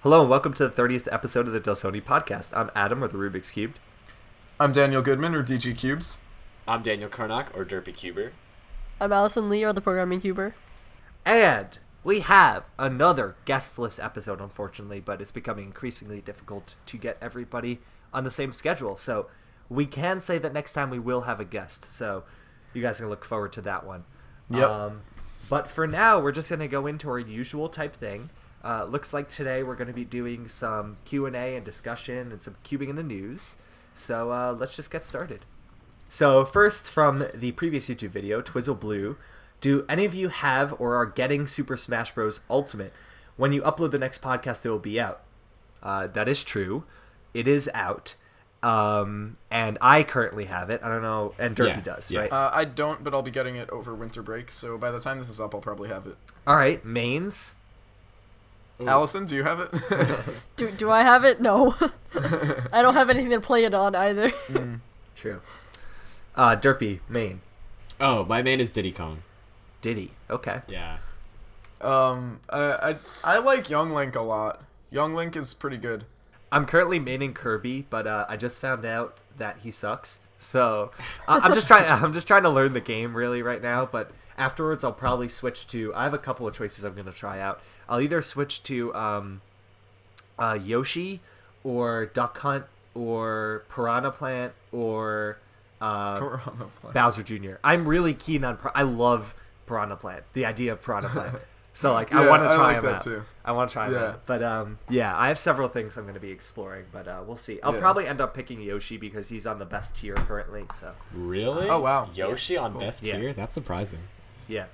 Hello and welcome to the 30th episode of the Dlsone podcast. I'm Adam, or the Rubik's Cubed. I'm Daniel Goodman, or DG Cubes. I'm Daniel Karnak, or Derpy Cuber. I'm Allison Lee, or the Programming Cuber. And we have another guestless episode, unfortunately, but it's becoming increasingly difficult to get everybody on the same schedule. So we can say that next time we will have a guest. So you guys can look forward to that one. Yep. But for now, we're just going to go into our usual type thing. Looks like today we're going to be doing some Q&A and discussion and some cubing in the news. So let's just get started. So first, from the previous YouTube video, Twizzle Blue, do any of you have or are getting Super Smash Bros. Ultimate? When you upload the next podcast, it will be out. That is true. It is out. And I currently have it. I don't know, and Derpy does, right? I don't, but I'll be getting it over winter break, so by the time this is up, I'll probably have it. All right, mains. Ooh. Allison, do you have it? Do I have it? No. I don't have anything to play it on either. True. Derpy, main. Oh, my main is Diddy Kong. Diddy, okay. Yeah. I like Young Link a lot. Young Link is pretty good. I'm currently maining Kirby, but I just found out that he sucks. So I'm just trying to learn the game really right now. But afterwards, I'll probably switch to. I have a couple of choices I'm gonna try out. I'll either switch to Yoshi, or Duck Hunt, or Piranha Plant, or Bowser Jr. I'm really keen on. I love Piranha Plant. The idea of Piranha Plant. So I want to try him out. Too. I want to try him out. But I have several things I'm going to be exploring, but we'll see. I'll probably end up picking Yoshi because he's on the best tier currently. So really? Oh wow, Yoshi on best tier? That's surprising. Yeah.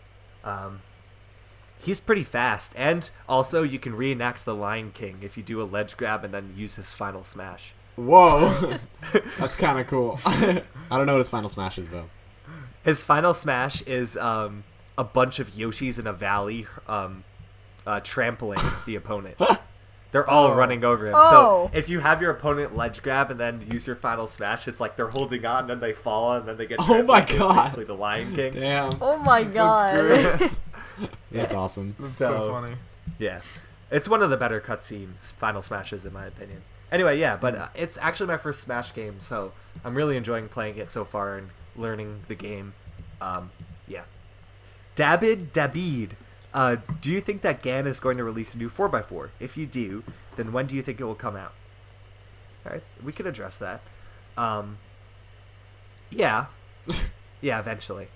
He's pretty fast, and also you can reenact the Lion King if you do a ledge grab and then use his final smash. Whoa, that's kind of cool. I don't know what his final smash is though. His final smash is a bunch of Yoshis in a valley trampling the opponent. They're all running over him. So if you have your opponent ledge grab and then use your final smash, it's like they're holding on and then they fall and then they get trampled. Oh my so god! It's basically the Lion King. Damn. Oh my god. That's awesome. That's so funny. Yeah. It's one of the better cutscenes, final smashes in my opinion. Anyway, yeah, but it's actually my first Smash game, so I'm really enjoying playing it so far and learning the game. Yeah. Dabid, do you think that GAN is going to release a new 4x4? If you do, then when do you think it will come out? All right, we could address that. Yeah. Yeah, eventually.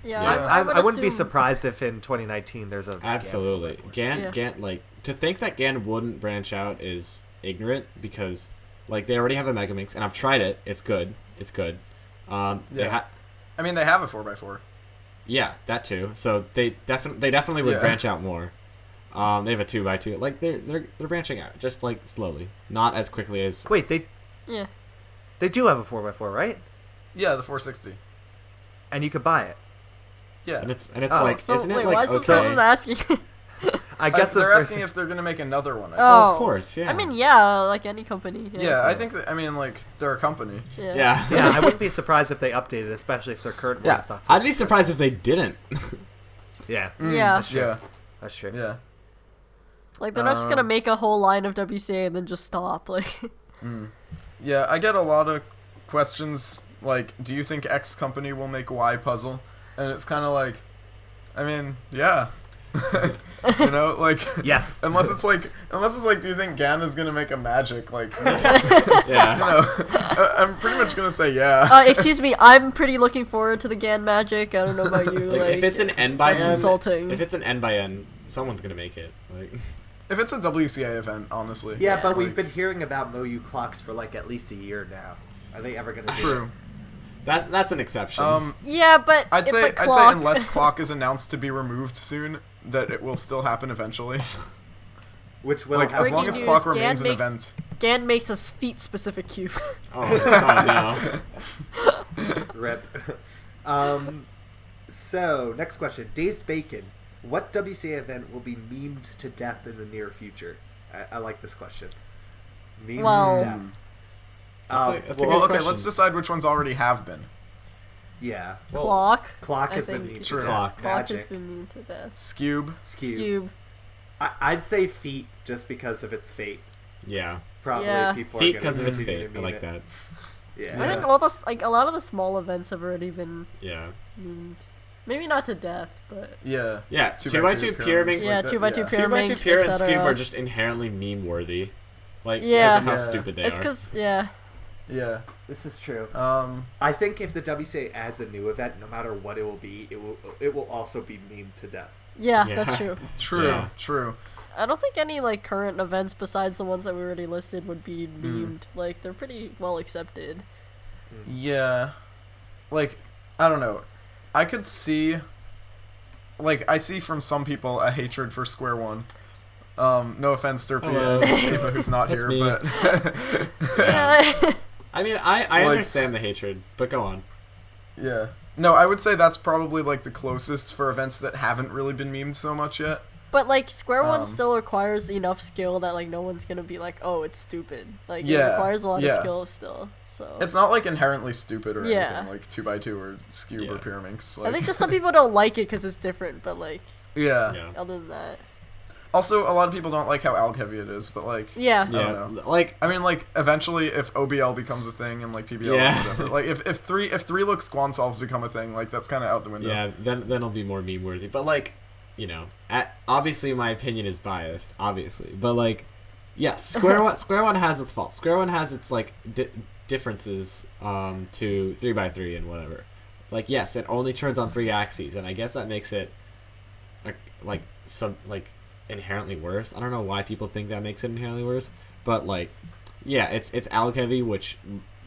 Yeah, I wouldn't be assume... surprised if in 2019 there's a Absolutely. GAN 4x4. GAN, like, to think that GAN wouldn't branch out is ignorant because, like, they already have a Megamix, and I've tried it. It's good. It's good. I mean, they have a 4x4. Yeah, that too. So they definitely would branch out more. They have a 2x2. Like they're branching out just like slowly, not as quickly as. Wait, they do have a 4x4, right? Yeah, the 460. And you could buy it. Yeah, and it's like so, isn't it wait, like why is this okay? person asking? I guess they're asking if they're gonna make another one. Oh, of course, yeah. I mean, yeah, like any company. Yeah, I think that. I mean, like they're a company. Yeah. I wouldn't be surprised if they updated, especially if their current one is not. I'd be surprised if they didn't. Yeah. Yeah. That's true. Yeah. That's true. Yeah. Like they're not just gonna make a whole line of WCA and then just stop. Like. Yeah, I get a lot of questions like, "Do you think X company will make Y puzzle?" And it's kind of like, I mean, yeah. You know, like Yes. unless it's like, do you think GAN is gonna make a magic? Like, Yeah. you know, I'm pretty much gonna say yeah. Excuse me, I'm pretty looking forward to the GAN magic. I don't know about you. Like, Like, if it's an N by that's N, insulting. if it's an N by N, someone's gonna make it. Like. If it's a WCA event, honestly. Yeah, but like, we've been hearing about Moyu clocks for like at least a year now. Are they ever going to do True. it? That's an exception. Yeah, but I'd if say a clock... unless clock is announced to be removed soon, that it will still happen eventually. Which will Like as long as Breaking clock news, remains GAN an event. GAN makes a feet-specific cube. Oh no. Rip. So, next question. Dazed Bacon. What WCA event will be memed to death in the near future? I like this question. Memed to death. That's a good Well, okay, question. let's decide which ones already have been. Yeah. Clock. Clock I has been think memed True. to death. Clock has Magic. been memed to death. Skube. Skewb. Skewb. I'd say feet just because of its fate. Yeah. Probably Yeah. people Feet are because of its continue fate. to I meme like it. that. Yeah. I think all those a lot of the small events have already been Yeah. memed. Maybe not to death, but Yeah. Yeah. 2x2 pyramids. yeah, that, 2x2 yeah. 2x2 Pyramid and etc. Scoob are just inherently meme worthy. Like, Yeah. because of how Yeah. stupid they It's are. because yeah, Yeah. This is true. Um. I think if the WCA adds a new event, no matter what it will be, it will also be memed to death. yeah, Yeah. that's true. True. Yeah. True. I don't think any like current events besides the ones that we already listed would be Mm. memed. Like they're pretty well accepted. Yeah. Like, I don't know. I could see. Like, I see from some people a hatred for Square One. No offense, Derpy Hello. and Eva, who's not That's here, me. but Yeah. I mean, I Like- understand the hatred, but go on. yeah. No, I would say that's probably like the closest for events that haven't really been memed so much yet. But like Square One Um, still requires enough skill that like no one's gonna be like, oh, it's stupid. Like it Yeah, requires a lot yeah. of skill still. So It's not like inherently stupid or Yeah. anything like 2x2 or Scube or Yeah. Pyraminx. I Like, think just some people don't like it because it's different. But like yeah. Yeah. other than that, Also, a lot of people don't like how alg heavy it is, but like, yeah, I Yeah. don't know. Like, I mean, like eventually, if OBL becomes a thing and like PBL Yeah. or whatever, like if three look squan solves become a thing, like that's kind of out the window. yeah, then it'll be more meme worthy. But like, you know, obviously my opinion is biased, obviously. But like, yes, Square One has its faults. Square One has its like differences to 3x3 and whatever. Like, yes, it only turns on 3 axes, and I guess that makes it like some like inherently worse. I don't know why people think that makes it inherently worse, but like, yeah, it's alg heavy, which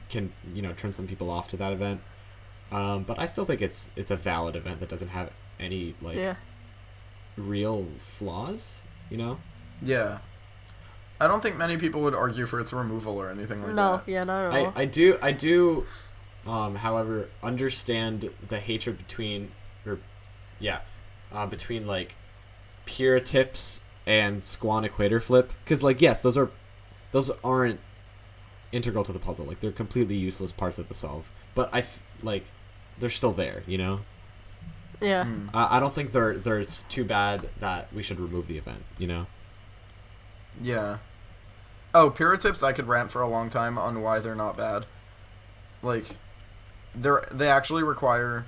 can, you know, turn some people off to that event. But I still think it's a valid event that doesn't have any like yeah. real flaws, you know? Yeah. I don't think many people would argue for its removal or anything like No, that. yeah, not at all. I do however understand the hatred between between like pure tips and Squan equator flip, because like, yes, those aren't integral to the puzzle. Like, they're completely useless parts of the solve, but like they're still there, you know? yeah. Mm. I don't think they're too bad that we should remove the event, you know? Yeah. Oh, Pyrotips, I could rant for a long time on why they're not bad. Like, they actually require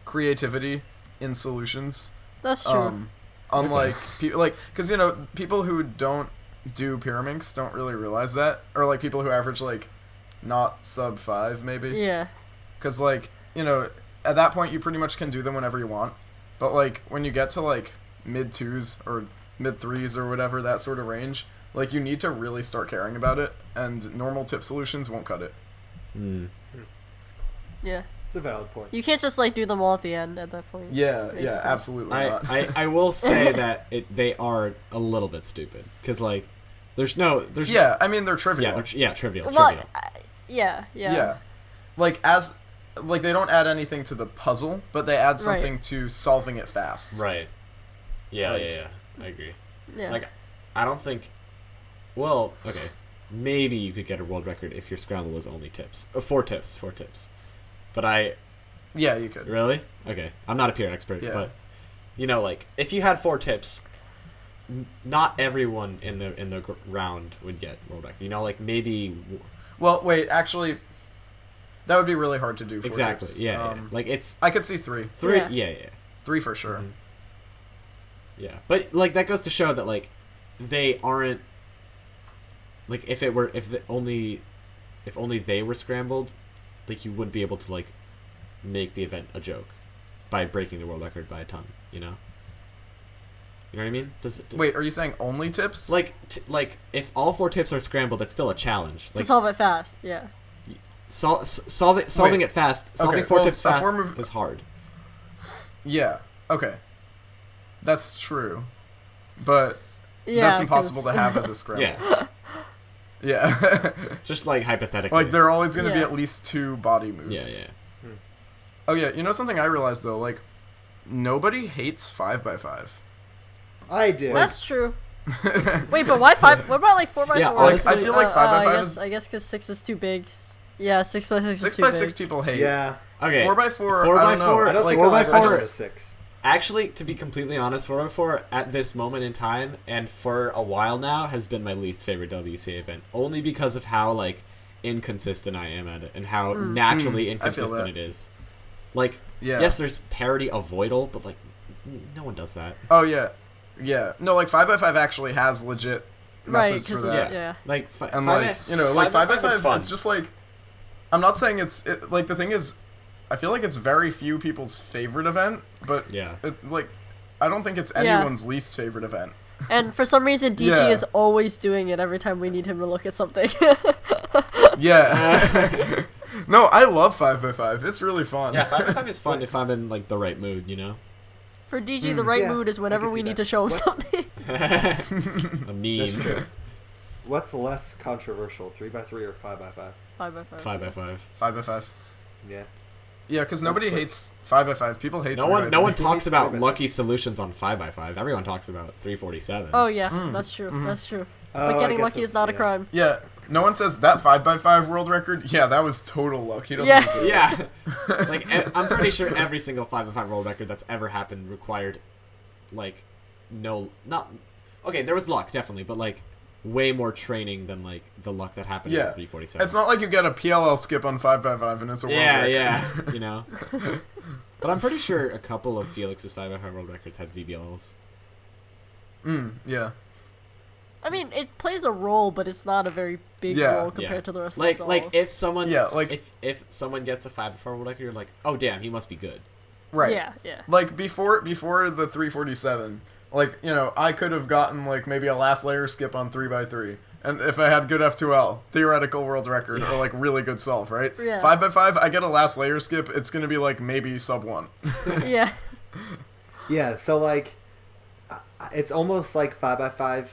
creativity in solutions. That's true. Unlike like, because you know, people who don't do Pyraminx don't really realize that, or like people who average like not sub 5 maybe. Yeah. Because like, you know, at that point you pretty much can do them whenever you want. But like when you get to like mid 2s or mid 3s or whatever, that sort of range, like you need to really start caring about it, and normal tip solutions won't cut it. Mm. Yeah. It's a valid point. You can't just like do them all at the end at that point. Yeah, Basically. yeah, absolutely not. I will say that they are a little bit stupid, because like there's yeah, I mean they're trivial. Trivial. Well, yeah. Yeah. Like they don't add anything to the puzzle, but they add something to solving it fast. Right. Yeah, Like- yeah, I agree. Yeah. Like, I don't think. Well, okay, maybe you could get a world record if your scramble was only tips. 4 tips. But Yeah, you could. really? Okay, I'm not a peer expert, Yeah. but you know, like if you had 4 tips, not everyone in the round would get world record. You know, like maybe. Well, wait, actually, that would be really hard to do. 4 Exactly. tips. Yeah. Like it's I could see 3. 3. Yeah. Yeah. 3 for sure. Mhm. Yeah, but like that goes to show that like they aren't like if only they were scrambled, like you wouldn't be able to like make the event a joke by breaking the world record by a ton, you know? You know what I mean? Wait, are you saying only tips? like if all 4 tips are scrambled, that's still a challenge. to Like solve it fast. Yeah. solving it fast, solving Okay, 4 well, tips a fast 4 move- is hard. Yeah. Okay. That's true. But Yeah. that's impossible to have as a scramble. Yeah, Yeah. just like hypothetically. Like there are always going to be Yeah. at least 2 body yeah, moves. yeah. Oh yeah, you know something I realized though, like nobody hates 5x5. I did. That's true. Wait, but why 5? What about like 4x4? Yeah, like, I feel like 5x5 is- I guess because 6 is too big. Yeah, 6x6 is too 6x6 big. people hate. Yeah. Okay. 4x4, 4x4, I don't know. I don't like, think four by I four register just- as 6. Actually, to be completely honest, 4x4 at this moment in time and for a while now has been my least favorite WCA event, only because of how like inconsistent I am at it and how naturally inconsistent it is. Like, yes, there's parity avoidal, but like no one does that. Oh yeah. No, like 5x5 actually has legit methods for that. Yeah. Like, and like like 5x5, it's just like, I'm not saying like the thing is, I feel like it's very few people's favorite event, but like, I don't think it's anyone's least favorite event. And for some reason, DG is always doing it every time we need him to look at something. Yeah. No, I love 5x5. It's really fun. Yeah, 5x5 is fun if I'm in like the right mood, you know. For DG, the right mood is whenever we need to show him something. A meme. That's true. What's less controversial, 3x3 or 5x5? 5x5. 5x5. 5x5. Yeah. Yeah, because nobody hates 5x5. People hate No 3x3. one talks about lucky solutions on 5x5. Everyone talks about 347. Oh yeah, that's true. That's true. But getting lucky is not a crime. Yeah, no one says that 5x5 world record. Yeah, that was total luck. He doesn't deserve it. Yeah. Like, I'm pretty sure every single 5x5 world record that's ever happened required, like, okay, there was luck, definitely, but, like, way more training than, like, the luck that happened in 347. It's not like you get a PLL skip on 5x5 and it's a world record. Yeah, you know. But I'm pretty sure a couple of Felix's 5x5 world records had ZBLs. Yeah. I mean, it plays a role, but it's not a very big role compared to the rest of the solos. Like if someone, if someone gets a 5x5 world record, you're like, oh damn, he must be good. Right. Yeah. Like before the 347, like, you know, I could have gotten like maybe a last layer skip on 3x3, and if I had good F2L, theoretical world record, or like really good self, right? Yeah. 5x5, I get a last layer skip, it's gonna be like maybe sub 1. Yeah. Yeah. So like, it's almost like 5x5.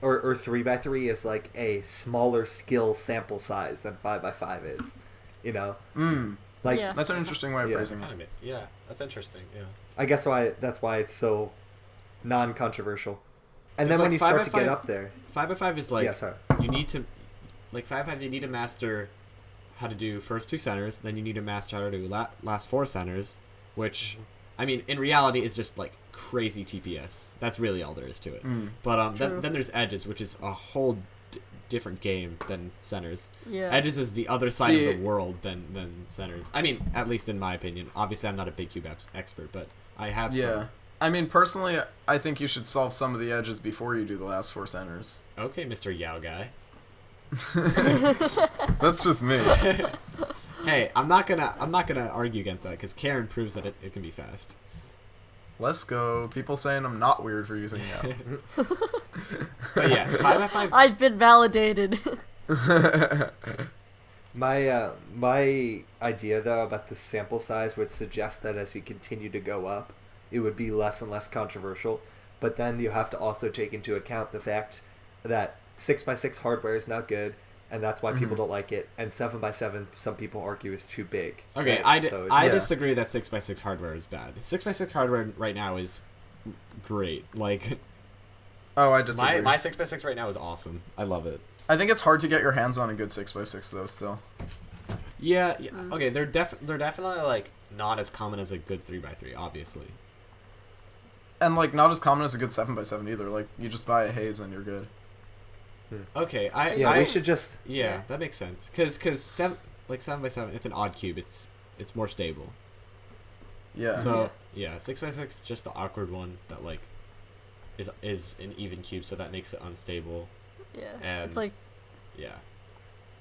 Or 3x3 is like a smaller skill sample size than 5x5 is, you know. Like that's an interesting way of phrasing it. Yeah, that's interesting. Yeah. I guess that's why it's so non-controversial. And then like when you start to get up there, 5x5 is like you need to, like 5x5 you need to master how to do first 2 centers, then you need to master how to do last 4 centers, which I mean in reality is just like crazy TPS. That's really all there is to it. But then there's edges, which is a whole different game than centers. Yeah. Edges is the other side of the world than centers. I mean, at least in my opinion. Obviously, I'm not a big cube expert, but I have some. I mean, personally, I think you should solve some of the edges before you do the last 4 centers. Okay, Mr. Yao guy. That's just me. Hey, I'm not gonna argue against that because Karen proves that it can be fast. Let's go. People saying I'm not weird for using that. But yeah, 5x5. I've been validated. my idea though about the sample size would suggest that as you continue to go up, it would be less and less controversial. But then you have to also take into account the fact that 6x6 hardware is not good, and that's why people don't like it. And 7x7, some people argue is too big. Okay, right? I disagree that 6x6 hardware is bad. 6x6 hardware right now is great. Like, oh, I disagree. My 6x6 right now is awesome. I love it. I think it's hard to get your hands on a good 6x6 though. Still. Yeah. Okay, they're definitely like not as common as a good 3x3, obviously. And like not as common as a good 7x7 either. Like you just buy a Haze and you're good. Okay, we should just that makes sense because 7x7 it's an odd cube, it's more stable. Yeah. So 6x6 just the awkward one that like is an even cube, so that makes it unstable. Yeah. And it's like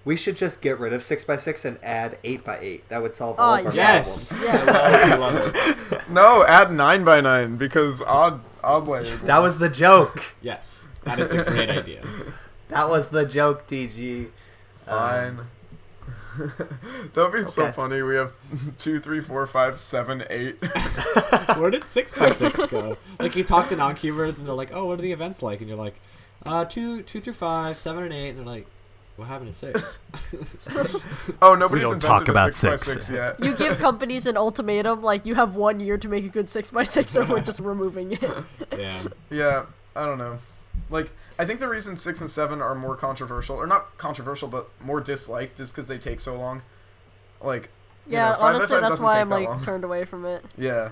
we should just get rid of 6x6 and add 8x8. That would solve all of our yes. problems. I love it. No, add 9x9 because odd layer. That was the joke. Yes, that is a great idea. That was the joke, DG. Fine. That would be so funny. We have 2, 3, 4, 5, 7, 8. Where did 6x6 go? Like you talk to non-cubers and they're like, "Oh, what are the events like?" And you're like, 2 through 5, 7 and 8. And they're like, "What happened to 6?" Oh, nobody's don't invented talk a about 6x6 yet. you give companies an ultimatum, like you have 1 year to make a good 6x6, or we're just removing it. Damn. Yeah, I don't know. Like, I think the reason 6 and 7 are more controversial, or not controversial, but more disliked, is because they take so long. Like, Yeah, you know, 5x5 honestly, that's doesn't why take I'm that like long. turned away from it. Yeah.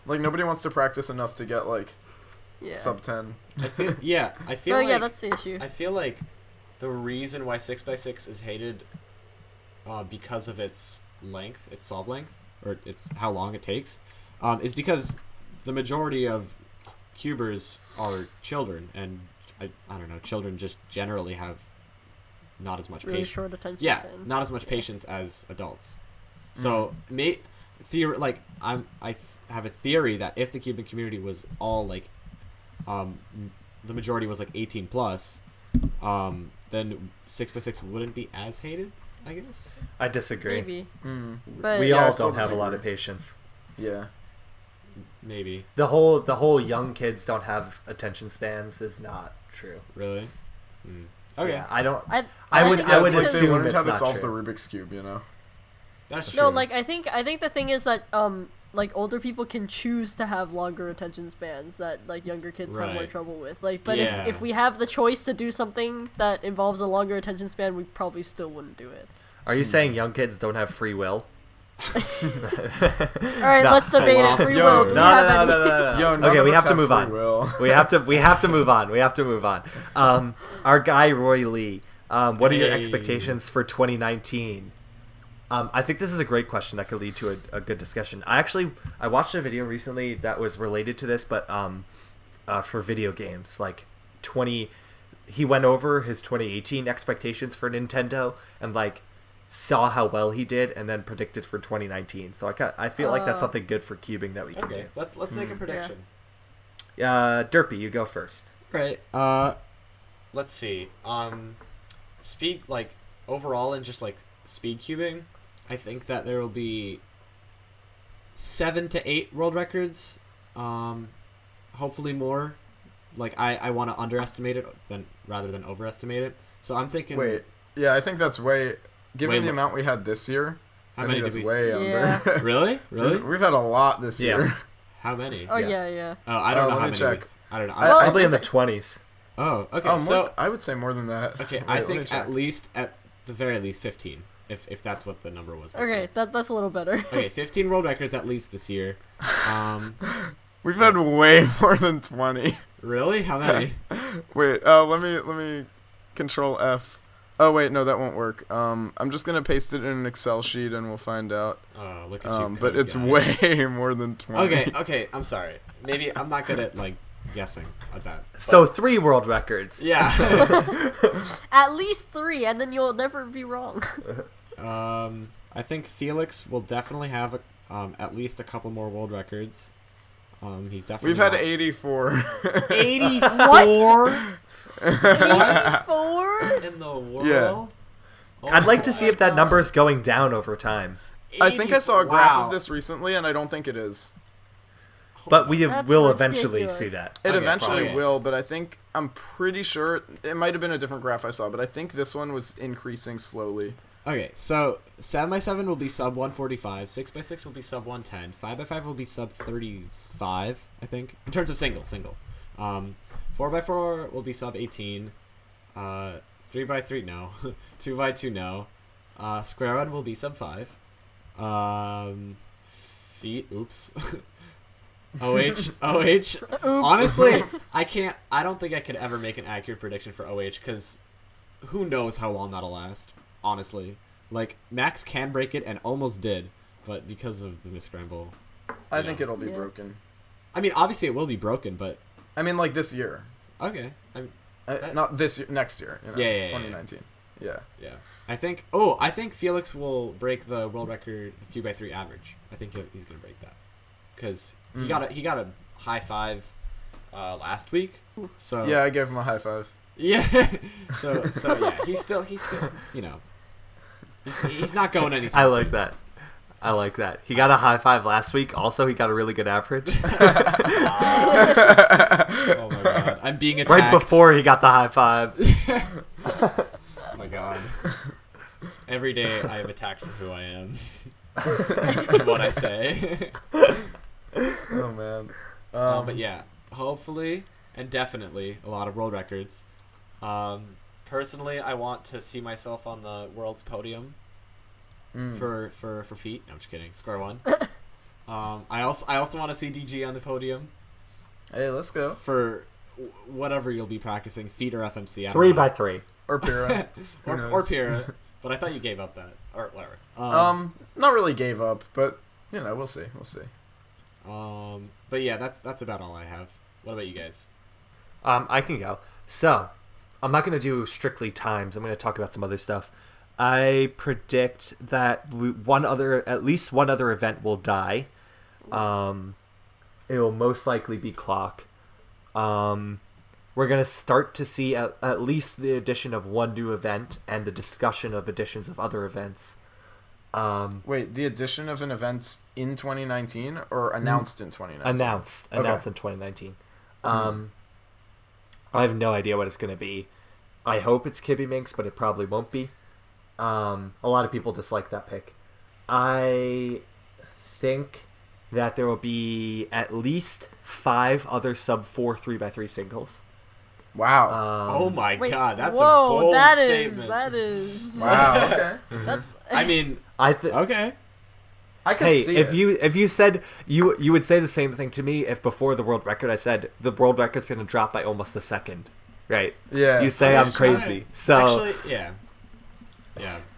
Like nobody wants to practice enough to get like Yeah. sub 10. I feel Oh like yeah, that's the issue. I feel like the reason why 6x6 is hated because of its length, its solve length, or it's how long it takes, is because the majority of cubers are children, and I don't know, children just generally have not as much Really patience. short attention Yeah, spans. not as much patience as adults. So, I have a theory that if the Cuban community was all like, the majority was like 18 plus, then 6x6 wouldn't be as hated, I guess. I disagree. Maybe. Mm. But We Yeah, I all still don't have a lot disagree. of patience. Yeah. Maybe. The whole young kids don't have attention spans is not true. Really? Mm. Okay. Yeah, I don't. I I would think I would like because- they assume learned it's how to not solve true. the Rubik's Cube, you know? That's true. No, like I think the thing is that like older people can choose to have longer attention spans that like younger kids have more Right. trouble with. Like, but Yeah. if we have the choice to do something that involves a longer attention span, we probably still wouldn't do it. Are you saying young kids don't have free will? All right, let's debate lost it. Free you. will. No, Do no, we have no, any- no, no, no. Yo, none Okay, of we us have to move free on. will. We have to move on. We have to move on. Our guy Roy Lee. What are your Hey. expectations for 2019? I think this is a great question that could lead to a good discussion. I watched a video recently that was related to this, but for video games, like he went over his 2018 expectations for Nintendo and like saw how well he did, and then predicted for 2019. So I feel like that's something good for cubing that we can Okay, let's make a prediction. do. Derpy, you go first. Right. Let's see. Speed, like overall and just like speed cubing, I think that there will be 7 to 8 world records. Hopefully more. Like I want to underestimate it rather than overestimate it. So I'm thinking. Wait. Yeah, I think that's way... Given Way the lo- amount we had this year, How I many think that's did we? way Yeah. under. Really? Really? We've had a lot this Yeah. year. How many? Oh Yeah. yeah. Oh, I don't know let how me many. check. I don't know. Well, I Probably in the think 20s. Oh, okay. Oh, So I would say more than that. okay, Wait, I let me think check. at the very least 15, if that's what the number was. This Okay, year. that's a little better. Okay, 15 world records at least this year. We've had way more than 20. Really? How many? Wait, let me control F. Oh wait, no, that won't work. I'm just gonna paste it in an Excel sheet and we'll find out. Oh, look at you. But code it's guy. way more than 20. Okay, I'm sorry. Maybe I'm not good at like guessing at that. So 3 world records. Yeah. At least 3, and then you'll never be wrong. I think Felix will definitely have at least a couple more world records. He's definitely. We've had not- 84. 84 4? in the world. Yeah. Oh I'd like to see my if that God. number is going down over time. I think I saw a graph Wow. of this recently, and I don't think it is. But we That's will eventually ridiculous. see that. It Okay, eventually probably. will, but I'm pretty sure it might have been a different graph I saw, but I think this one was increasing slowly. Okay, so 7x7 will be sub 145, 6x6 will be sub 110, 5x5 will be sub 35, I think, in terms of single. 4x4 will be sub 18, 3x3 no, 2x2 no, square one will be sub 5, feet, oops, OH. Honestly, I don't think I could ever make an accurate prediction for OH because who knows how long that'll last. Honestly, like Max can break it and almost did, but because of the miscramble, I Yeah. think it'll be Yeah. broken. I mean, obviously it will be broken, but I mean, like this year. okay. That- Not this year, next year. You know, Yeah. 2019. Yeah. Yeah, I think Felix will break the world record 3x3 average. I think he's gonna break that because he got a high 5 last week. So Yeah, I gave him a high five. yeah. so yeah, he's still you know he's not going anytime. I like that. I like that. He got a high 5 last week. Also, he got a really good average. Oh my god, I'm being attacked. Right before he got the high 5. Oh my god. Every day I am attacked for who I am. And what I say. Oh man. But yeah, hopefully and definitely a lot of world records. Personally, I want to see myself on the world's podium for feet. No, I'm just kidding. Square one. I also want to see DG on the podium Hey, let's go. for whatever you'll be practicing, feet or FMC. I don't 3x3. Or Pyrrha. Who or knows? Pyrrha. But I thought you gave up that, or whatever. Not really gave up, but we'll see. But yeah, that's about all I have. What about you guys? I can go. So, I'm not going to do strictly times. I'm going to talk about some other stuff. I predict that at least one other event will die. It will most likely be clock. We're going to start to see at least the addition of one new event and the discussion of additions of other events. Wait, the addition of an event in 2019 or announced in 2019? Announced in 2019. I have no idea what it's going to be. I hope it's Kibby Minx, but it probably won't be. A lot of people dislike that pick. I think that there will be at least 5 other sub 4 3x3 singles. Wow. Oh my god, that's whoa, a bold that statement. that is. Wow. Okay. That's. I mean, okay. I can hey, see if it. you said you would say the same thing to me if before the world record I said the world record's going to drop by almost a second, right? Yeah. You say I'm crazy, so Actually, yeah.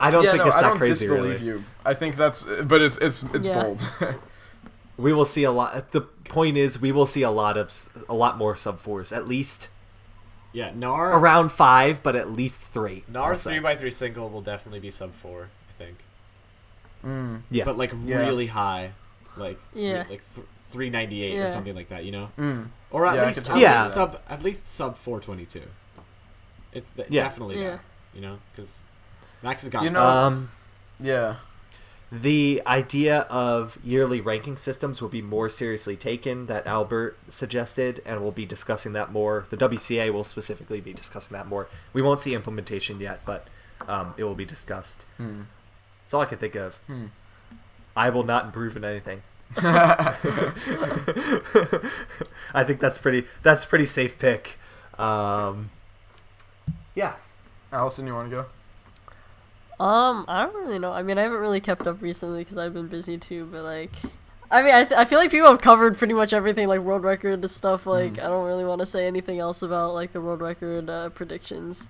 I don't think it's I that don't crazy. disbelieve Really, you. I think but it's Yeah. bold. we will see a lot. The point is, we will see a lot more sub 4s, at least Yeah, Nar around 5, but at least 3. Nar's also. 3x3 single will definitely be sub 4, I think. Yeah, But like really high, like Yeah. like 398 or Yeah. something like that, you know? Mm. Or at Yeah, I least could totally Yeah. see that. at least sub 422. It's Yeah. definitely Yeah. that, you know, because Max has got You know- subs. Yeah. the idea of yearly ranking systems will be more seriously taken, that Albert suggested, and we'll be discussing that more. The WCA will specifically be discussing that more. We won't see implementation yet, but it will be discussed. That's all I can think of. I will not improve in anything. I think that's pretty safe pick. Yeah. Allison, you want to go? I don't really know. I mean, I haven't really kept up recently because I've been busy too. But like, I mean, I feel like people have covered pretty much everything, like world record and stuff. Like, I don't really want to say anything else about like the world record predictions.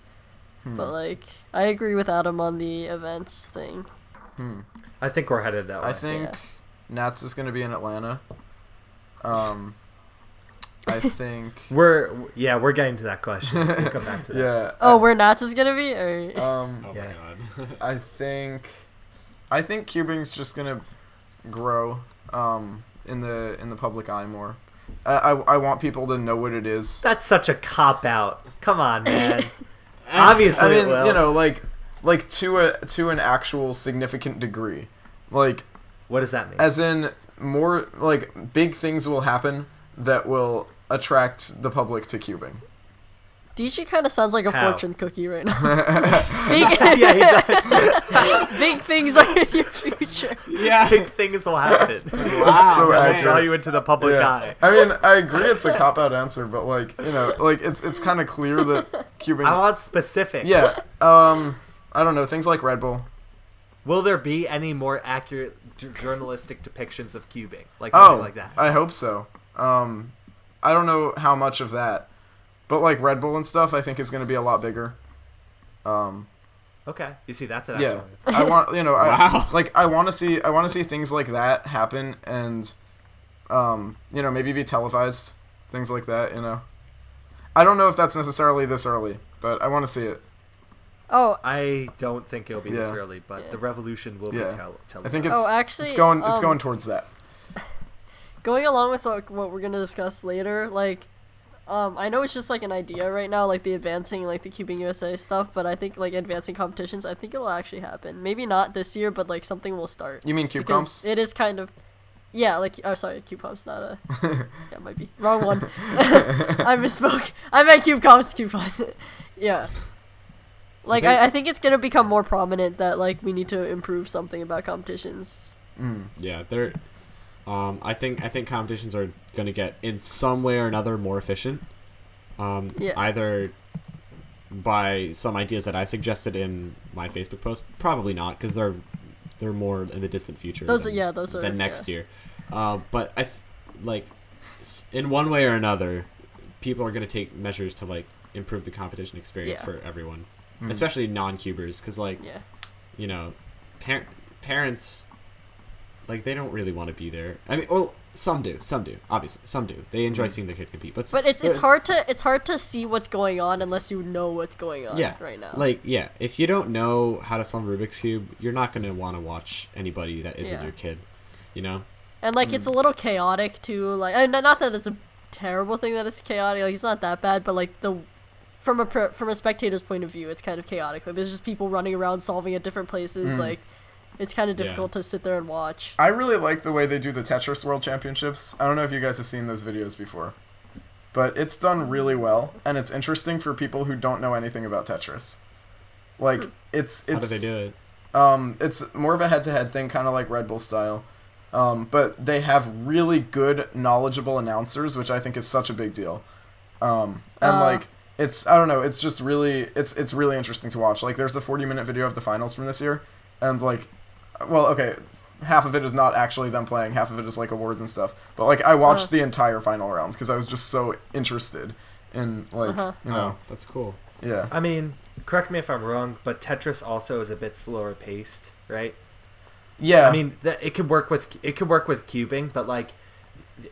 But like, I agree with Adam on the events thing. I think we're headed that way. I think Yeah. Nats is going to be in Atlanta. I think. we're getting to that question. We'll come back to that. Yeah. Oh, where Nats is gonna be? Or... Oh Yeah. my god. I think cubing's just gonna grow in the public eye more. I want people to know what it is. That's such a cop out. Come on, man. Obviously, I it mean, will. you know, like to an actual significant degree. Like, What does that mean? as in more like big things will happen that will attract the public to cubing. DJ kind of sounds like a How? fortune cookie right now. big, Yeah, he does. big things are in your future. Yeah. Big things will happen. It's so man. accurate. Draw you into the public Yeah. eye. I mean, I agree it's a cop out answer, but like, you know, like it's kind of clear that cubing. I want specifics. Yeah. I don't know, things like Red Bull. Will there be any more accurate journalistic depictions of cubing, like something like that? I hope so. I don't know how much of that, but like Red Bull and stuff, I think is going to be a lot bigger. Okay, you see, that's an Yeah, actual answer. I want Wow. I want to see things like that happen, and you know, maybe be televised, things like that. You know, I don't know if that's necessarily this early, but I want to see it. Oh, I don't think it'll be this Yeah. early, but Yeah. the revolution will Yeah. be I think televised. it's actually, it's going towards that. going along with like what we're gonna discuss later, like, I know it's just like an idea right now, like the advancing, like the Cubing USA stuff, but I think like advancing competitions, I think it'll actually happen. Maybe not this year, but like something will start. You mean cube Because comps? it is kind of, yeah, like, oh sorry, Cube Comps, not a, yeah, it might be wrong one. I misspoke. I meant Cube Comps, Cube Comps. Yeah. Like, I think it's gonna become more prominent that like we need to improve something about competitions. Yeah, they're. I think competitions are gonna get in some way or another more efficient. Yeah. Either by some ideas that I suggested in my Facebook post, probably not, because they're more in the distant future. Those are- than, yeah, those are- than next yeah. year. But in one way or another, people are going to take measures to like improve the competition experience for everyone, especially non-cubers, because you know, parents, like, they don't really want to be there. I mean, well, some do, obviously, some do. They enjoy seeing their kid compete, but it's hard to see what's going on unless you know what's going on right now. Like, if you don't know how to solve a Rubik's Cube, you're not going to want to watch anybody that isn't your kid, you know? And, like, it's a little chaotic, too. Like, not that it's a terrible thing that it's chaotic. Like, it's not that bad, but, like, from a spectator's point of view, it's kind of chaotic. Like, there's just people running around solving at different places. Like, it's kind of difficult to sit there and watch. I really like the way they do the Tetris World Championships. I don't know if you guys have seen those videos before, but it's done really well, and it's interesting for people who don't know anything about Tetris. Like, it's how do they do it? It's more of a head-to-head thing, kind of like Red Bull style. But they have really good, knowledgeable announcers, which I think is such a big deal. Like, I don't know, it's just really, it's really interesting to watch. Like, there's a 40-minute video of the finals from this year, and, like, well, okay, half of it is not actually them playing, half of it is, like, awards and stuff. But, like, I watched the entire final rounds because I was just so interested in, like, you know. Oh, that's cool. Yeah. I mean, correct me if I'm wrong, but Tetris also is a bit slower paced, right? Yeah. I mean, it could work with cubing, but, like,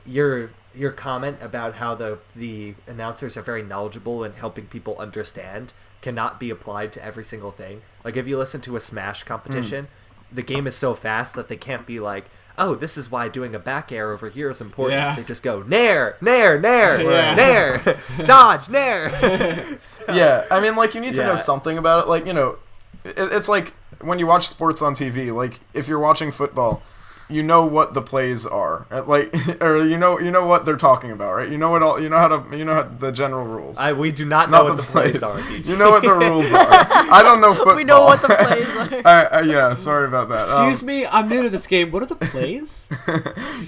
your comment about how the announcers are very knowledgeable and helping people understand cannot be applied to every single thing. Like, if you listen to a Smash competition, the game is so fast that they can't be like, oh, this is why doing a back air over here is important. Yeah. They just go, nair, nair, nair, nair, dodge, nair. Yeah, I mean, like, you need to know something about it. Like, you know, it's like when you watch sports on TV, like, if you're watching football, you know what the plays are, like, or you know what they're talking about, right? You know how the general rules. We do not know what the plays are. You know what the rules are. I don't know football. We know what the plays are. Yeah, sorry about that. Excuse me, I'm new to this game. What are the plays?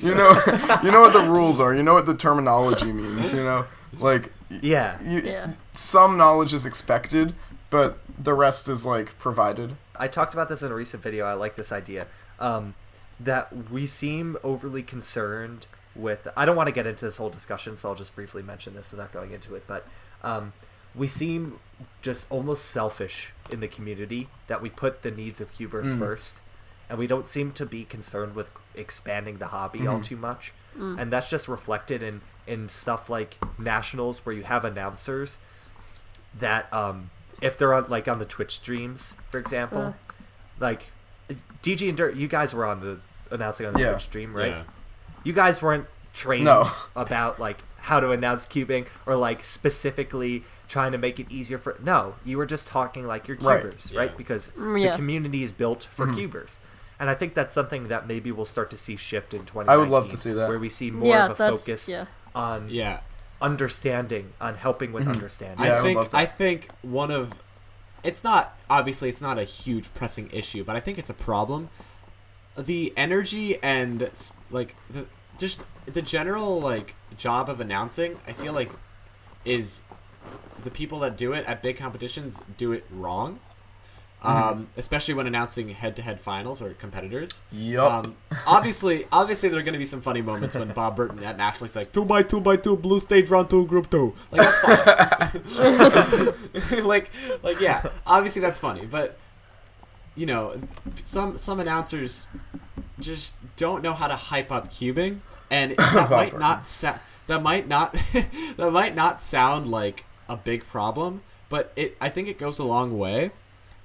you know what the rules are. You know what the terminology means. You know, like, some knowledge is expected, but the rest is, like, provided. I talked about this in a recent video. I like this idea. That we seem overly concerned with... I don't want to get into this whole discussion, so I'll just briefly mention this without going into it, but we seem just almost selfish in the community, that we put the needs of cubers first, and we don't seem to be concerned with expanding the hobby all too much. And that's just reflected in stuff like Nationals, where you have announcers that, if they're on the Twitch streams, for example, like... DG and Dirt, you guys were announcing on the Twitch stream, right? Yeah. You guys weren't trained about, like, how to announce cubing, or, like, specifically trying to make it easier for... No, you were just talking like you're cubers, right? Because the community is built for cubers. And I think that's something that maybe we'll start to see shift in 2019. I would love to see that. Where we see more of a focus on understanding, on helping with understanding. Yeah, I think one of... It's not a huge pressing issue, but I think it's a problem. The energy and, like, the general, like, job of announcing, I feel like, is the people that do it at big competitions do it wrong. Especially when announcing head-to-head finals or competitors. Yup. Obviously, there are going to be some funny moments when Bob Burton at Nationals is like, 2x2x2, blue stage, round 2, group 2. Like, that's funny. like, yeah, obviously that's funny. But, you know, some announcers just don't know how to hype up cubing, and that might not sound like a big problem, but I think it goes a long way.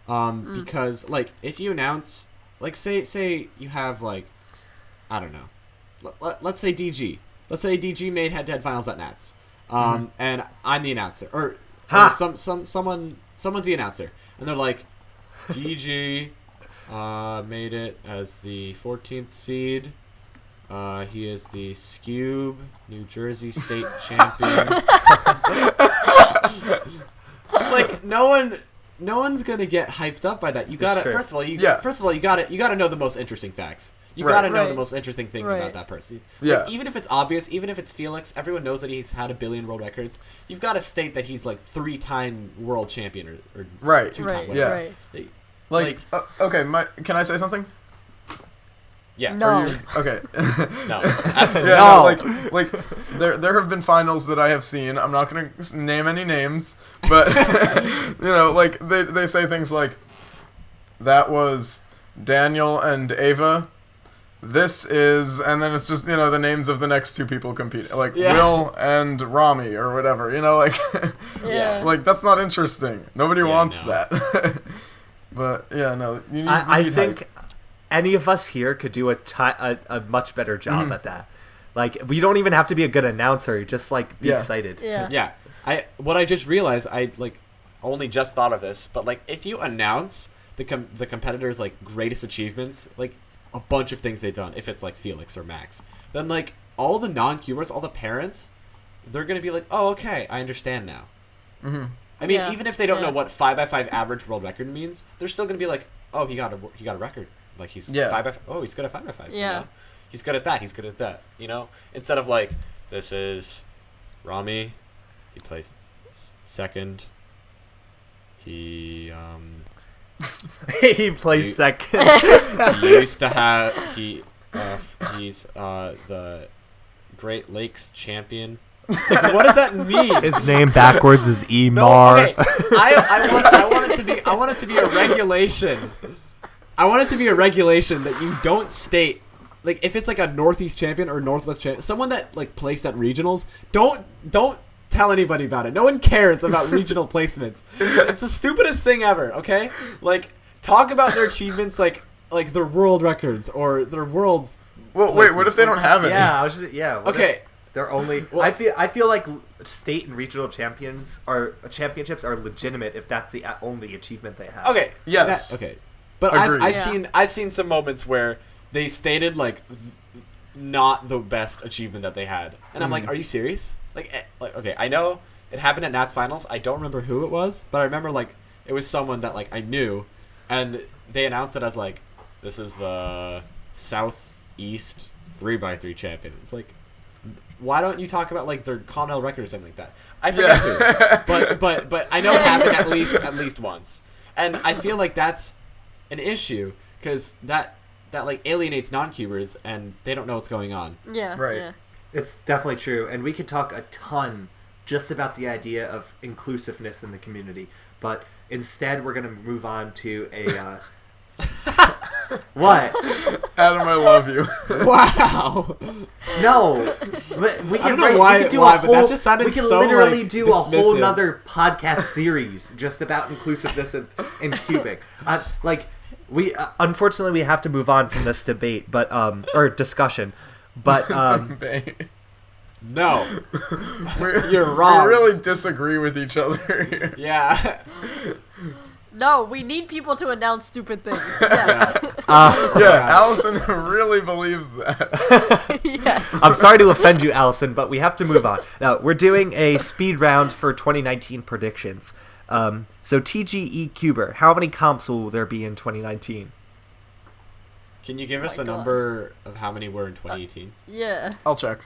Because, like, if you announce, like, say you have, like, I don't know, let's say DG. Let's say DG made head-to-head finals at Nats. And I'm the announcer. Or someone's the announcer. And they're like, DG made it as the 14th seed. He is the Scube New Jersey State champion. Like, no one's gonna get hyped up by that. You gotta first of all, you gotta know the most interesting facts. You gotta know the most interesting thing about that person. Yeah. Like, even if it's obvious, even if it's Felix, everyone knows that he's had 1 billion world records. You've got to state that he's, like, 3-time world champion or 2-time. Yeah. Like, okay, can I say something? Yeah. No. Okay. No. Absolutely. Yeah, No. like there have been finals that I have seen. I'm not gonna name any names, but like they say things like, that was Daniel and Ava. This is, and then it's just the names of the next two people competing, like Will and Rami or whatever. Like Yeah. like that's not interesting. Nobody wants no. that. But yeah, no. You need, I think any of us here could do a much better job at that. Like, we don't even have to be a good announcer. Just like be excited. Yeah. Yeah. What I just realized, I only just thought of this, but like if you announce the competitors' like greatest achievements, like a bunch of things they've done, if it's like Felix or Max, then like all the non-cubers, all the parents, they're gonna be like, oh, okay, I understand now. Mm-hmm. I mean, even if they don't know what 5x5 average world record means, they're still gonna be like, oh, he got a record. Like he's 5x5. Oh, he's good at 5x5. Yeah. He's good at that. He's good at that. Instead of like, this is Rami. He placed second. He He plays second. he used to have he's the Great Lakes champion. Like, what does that mean? His name backwards is Emar. No, okay. I want it to be a regulation. I want it to be a regulation that you don't state, like, if it's like a Northeast champion or Northwest champion, someone that like placed at regionals, don't tell anybody about it. No one cares about regional placements. It's the stupidest thing ever. Okay, like, talk about their achievements like their world records or their world's. Well, wait. What if they don't have any? Yeah, I was just Okay. They're only. Well, I feel like state and regional championships are legitimate if that's the only achievement they have. Okay. Yes. Okay. But Agreed. I've seen some moments where they stated like not the best achievement that they had, and I'm like, are you serious? Like okay, I know it happened at Nats finals. I don't remember who it was, but I remember like it was someone that like I knew, and they announced it as like, this is the Southeast 3x3 champion. It's like, why don't you talk about like their Connell record or something like that? I forget who, but I know it happened at least once, and I feel like that's an issue because that like alienates non-cubers and they don't know what's going on. Yeah. Right. Yeah. It's definitely true, and we could talk a ton just about the idea of inclusiveness in the community, but instead we're going to move on to a what? Adam, I love you. Wow. No, but we can, don't know why, we can do why, a but whole. that just sounded We can so, literally like, do a whole dismissive. nother podcast series just about inclusiveness in cubing. We unfortunately we have to move on from this debate, but or discussion, but No. We're, You're wrong. We really disagree with each other here. Yeah. No, we need people to announce stupid things. Yes. Yeah, Allison really believes that. Yes. I'm sorry to offend you, Allison, but we have to move on. Now, we're doing a speed round for 2019 predictions. So TGE Cuber, how many comps will there be in 2019? Can you give us my a God. number of how many were in 2018? Yeah. I'll check.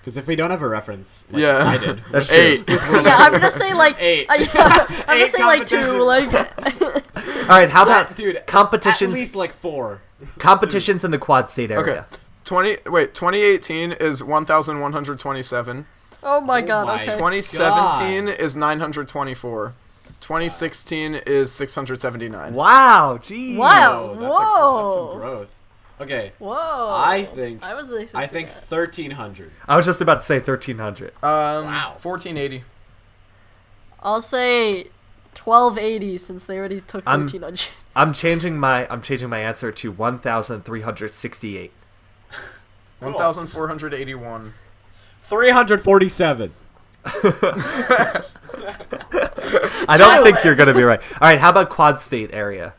Because if we don't have a reference, like Yeah. I did. That's true. 8. Yeah, I'm gonna say like 8. I'm gonna 8 say like 2. Like, All right, how about Dude, competitions? At least like 4. Competitions in the quad state area. Okay. 2018 is 1,127. oh my Oh God. my Okay. 2017 is 924. 2016 is 679. Wow, geez. Wow. That's Whoa. some growth. Okay. Whoa. I think I was. I think 1,300. I was just about to say 1,300. Wow. 1480. I'll say 1280 since they already took I'm- 1300. I'm changing my answer to 1,368. 1,481. 347. I don't think you're gonna be right. All right, how about quad state area?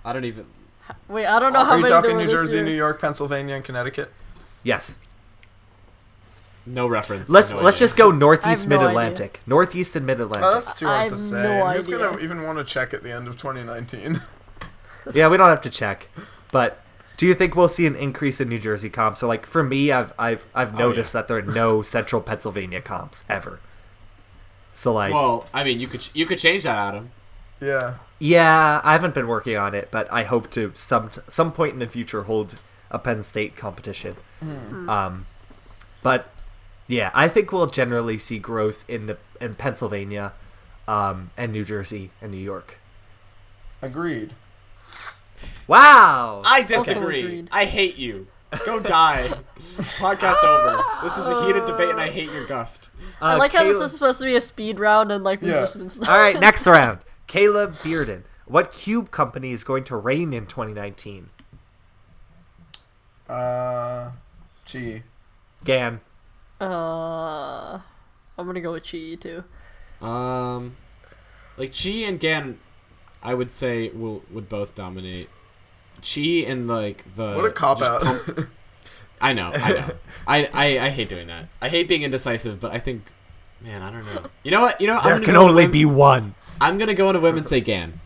I don't even. Wait, I don't know how Are you many talking there were New this Jersey, year. New York, Pennsylvania, and Connecticut? Yes. No reference. Let's No let's idea. just go I northeast, have no mid-Atlantic, northeast and mid-Atlantic. Oh, that's too I hard to have say. no Who's idea. gonna even want to check at the end of 2019? Yeah, we don't have to check. But do you think we'll see an increase in New Jersey comps? So, like, for me, I've noticed that there are no Central Pennsylvania comps ever. So, like, Well, I mean, you could change that, Adam. Yeah. yeah, I haven't been working on it, but I hope to some point in the future hold a Penn State competition. But yeah, I think we'll generally see growth in Pennsylvania, and New Jersey and New York. Agreed. Wow. I Also disagree. agreed. I hate you. Go die. Podcast over. This is a heated debate, and I hate your gust. I like how this Caleb- is supposed to be a speed round, and like we've Yeah. just been. All right, next round. Caleb Bearden. What cube company is going to reign in 2019? Gee. Gan. I'm gonna go with Chi too. Like Chi and Gan, I would say would both dominate. Chi and like the What a cop just out. I know. I hate doing that. I hate being indecisive, but I think, man, I don't know. You know what? There can only be one. I'm gonna go on a whim and say Gan.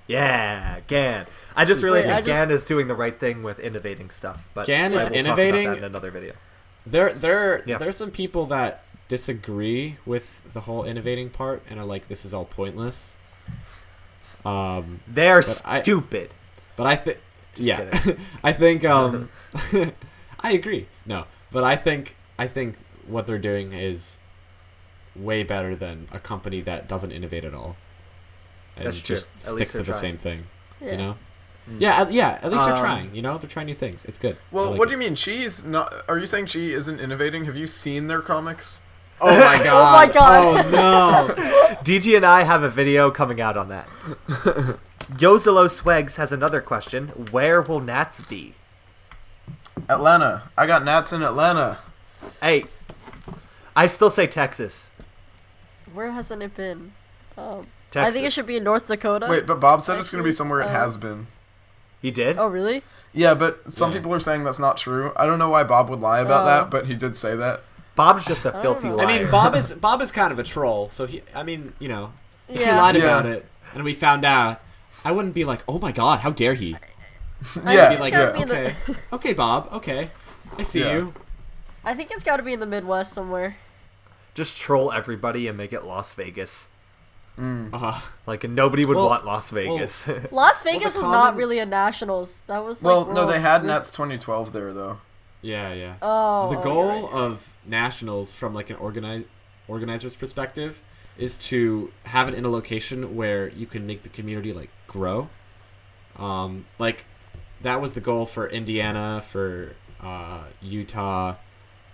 Yeah, Gan. I just really Wait, think I just- Gan is doing the right thing with innovating stuff. But Gan is we'll innovating. talk about that in another video. There's some people that disagree with the whole innovating part and are like, this is all pointless. They're But I- stupid. But I think, Just yeah, kidding. I think, I agree. No, but I think what they're doing is way better than a company that doesn't innovate at all. And That's true. just At least sticks to they're the trying. same thing. Yeah. You know? Yeah, at least they're Um, trying. You know, they're trying new things. It's good. I Well, like what it. do you mean? Cheese? Not? Are you saying Chi isn't innovating? Have you seen their comics? Oh my god! my God. Oh no! DG and I have a video coming out on that. Yozelo Swags has another question. Where will Nats be? Atlanta. I got Nats in Atlanta. Hey, I still say Texas. Where hasn't it been? Texas. I think it should be in North Dakota. Wait, but Bob said it's going to be Actually, somewhere it has been. He did? Oh really? Yeah, but some Yeah. people are saying that's not true. I don't know why Bob would lie about Oh. that, but he did say that. Bob's just a I filthy don't know. liar. I mean, Bob is kind of a troll. So if he Yeah. lied Yeah. about it and we found out, I wouldn't be like, oh my god, how dare he? I Yeah, think it's Like, gotta yeah. be in okay, okay, Bob, okay, I see Yeah. you. I think it's got to be in the Midwest somewhere. Just troll everybody and make it Las Vegas. Like, nobody would Well- want Las Vegas. Las Vegas is not common- really a nationals. That was like Well, no, they Worlds. had Nats 2012 there, though. Yeah. Oh, The oh, goal you're right. of nationals, from like an organizer's perspective, is to have it in a location where you can make the community like grow. Like that was the goal for Indiana, for Utah.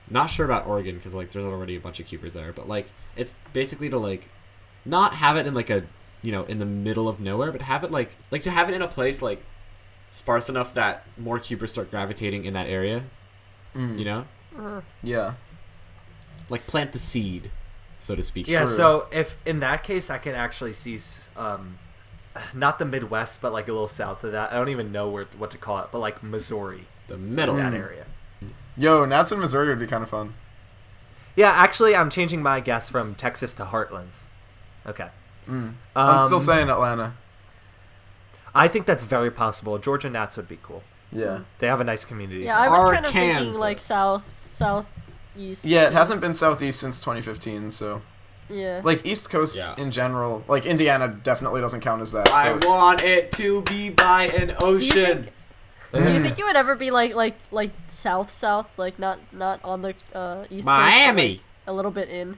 Not sure about Oregon because like there's already a bunch of cubers there, but like it's basically to like not have it in like a in the middle of nowhere, but have it like to have it in a place like sparse enough that more cubers start gravitating in that area. You know, Yeah. like plant the seed, so to speak. Yeah, True. so if in that case, I can actually see, not the Midwest, but like a little south of that. I don't even know what to call it, but like Missouri, The middle. that area. Yo, Nats in Missouri would be kind of fun. Yeah, actually, I'm changing my guess from Texas to Heartlands. Okay. I'm still saying Atlanta. I think that's very possible. Georgia Nats would be cool. Yeah. They have a nice community. Yeah, I was Or kind of thinking like Kansas. southeast. Yeah, it hasn't been Southeast since 2015, so... Yeah. Like, East Coast Yeah. in general, like, Indiana definitely doesn't count as that, I so... want it to be by an ocean. Do you think you would ever be like south, like not on the east Miami. coast, but, like, a little bit in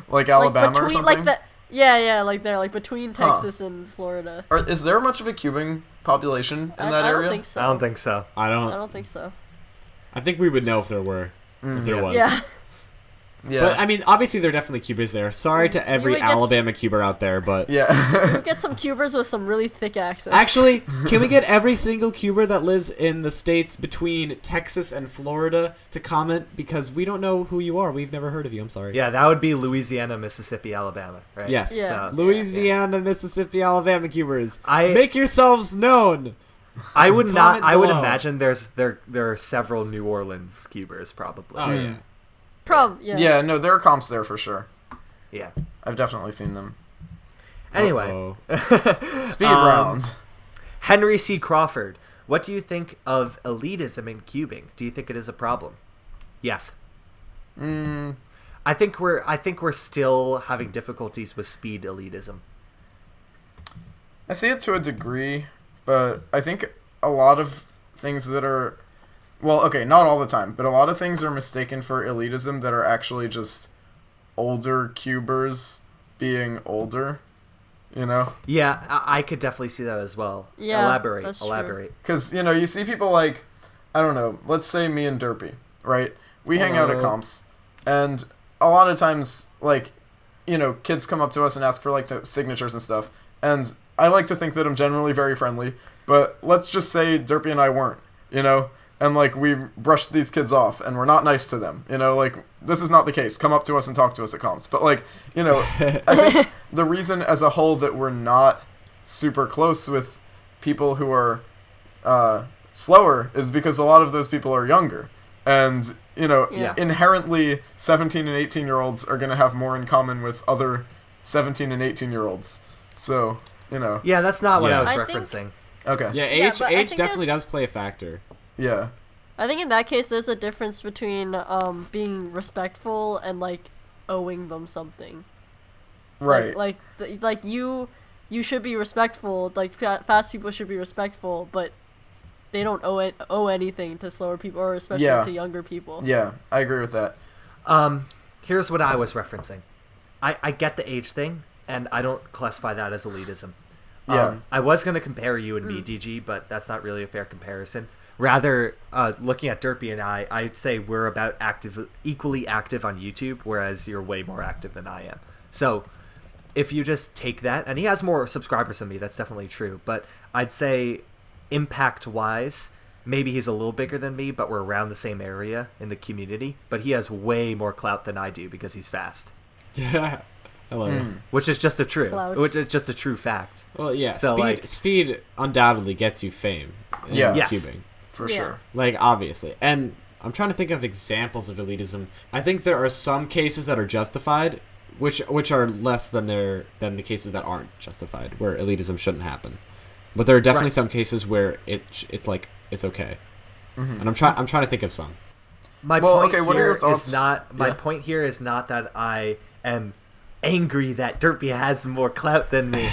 like Alabama like between, or something? like the like there, like between Texas and Florida. Is there much of a cubing population in that I area? don't think so. I don't think so. I I don't. don't think so. I think we would know if there were. If there Yeah. was. Yeah. Yeah. But I mean, obviously there are definitely cubers there. Sorry to every would get Alabama cuber out there, but yeah. Get some cubers with some really thick accents. actually, can we get every single cuber that lives in the states between Texas and Florida to comment, because we don't know who you are. We've never heard of you. I'm sorry. Yeah, that would be Louisiana, Mississippi, Alabama, right? Yes. Yeah. So, Louisiana, Mississippi, Alabama cubers. I- Make yourselves known. I would not. Comment I would below. imagine there are several New Orleans cubers probably. Oh yeah. yeah. Yeah, no, there are comps there for sure. Yeah. I've definitely seen them. Anyway, Uh-oh. Speed round. Henry C. Crawford, what do you think of elitism in cubing? Do you think it is a problem? Yes. I think we're still having difficulties with speed elitism. I see it to a degree, but I think a lot of things that are, well, okay, not all the time, but a lot of things are mistaken for elitism that are actually just older cubers being older, you know? Yeah, I could definitely see that as well. Yeah, elaborate. that's true. Elaborate. Because, you know, you see people like, I don't know, let's say me and Derpy, right? We hang out at comps, and a lot of times, like, you know, kids come up to us and ask for, like, signatures and stuff, and I like to think that I'm generally very friendly, but let's just say Derpy and I weren't, you know? And, like, we brushed these kids off, and we're not nice to them, you know? Like, this is not the case. Come up to us and talk to us at comps. But, like, you know, I think the reason as a whole that we're not super close with people who are slower is because a lot of those people are younger. And, you know, Yeah. inherently 17 and 18-year-olds are going to have more in common with other 17 and 18-year-olds. So, you know. Yeah, that's not what Yeah. I was I think- referencing. Okay. Yeah, Yeah, age but I age think definitely there's- does play a factor. Yeah. I think in that case, there's a difference between being respectful and like owing them something. Right. Like you should be respectful. Like fast people should be respectful, but they don't owe anything to slower people, or especially Yeah. to younger people. Yeah, I agree with that. Here's what I was referencing. I get the age thing, and I don't classify that as elitism. Yeah. I was going to compare you and me, DG, but that's not really a fair comparison. Rather, looking at Derpy and I'd say we're about equally active on YouTube, whereas you're way more active than I am. So, if you just take that, and he has more subscribers than me, that's definitely true, but I'd say impact-wise, maybe he's a little bigger than me, but we're around the same area in the community, but he has way more clout than I do because he's fast. Yeah. Hello. Which is just a true, Clout. which is just a true fact. Well, yeah. So, like- speed undoubtedly gets you fame. In Yeah. Yes. cubing. For Yeah. sure. Like, obviously. And I'm trying to think of examples of elitism. I think there are some cases that are justified, which are less than the cases that aren't justified, where elitism shouldn't happen. But there are definitely Right. some cases where it's like it's okay. And I'm trying to think of some. My Well, point okay, what are here your thoughts? is not my Yeah. point here is not that I am angry that Derpy has more clout than me,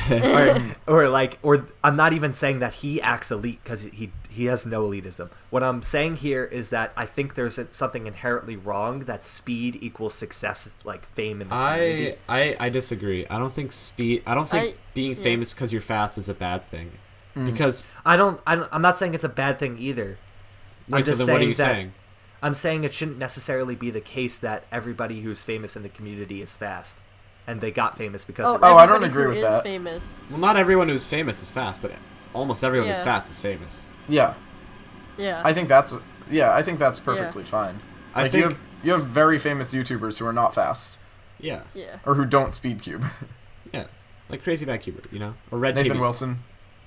or I'm not even saying that he acts elite because he has no elitism. What I'm saying here is that I think there's something inherently wrong that speed equals success, like fame in the community. I disagree. I don't think being yeah. famous because you're fast is a bad thing. Because I'm not saying it's a bad thing either. wait, so just then what are you saying that- saying? I'm saying it shouldn't necessarily be the case that everybody who's famous in the community is fast, and they got famous because of it. Oh, I don't everybody agree who with is that. Famous. Well, not everyone who's famous is fast, but almost everyone who's Yeah. fast is famous. Yeah. Yeah. I think that's perfectly fine. I Like think you have very famous YouTubers who are not fast yeah, yeah. or who don't speed cube. yeah, like Crazy Bad Cuber, you know, or Red Nathan Kitty. Wilson.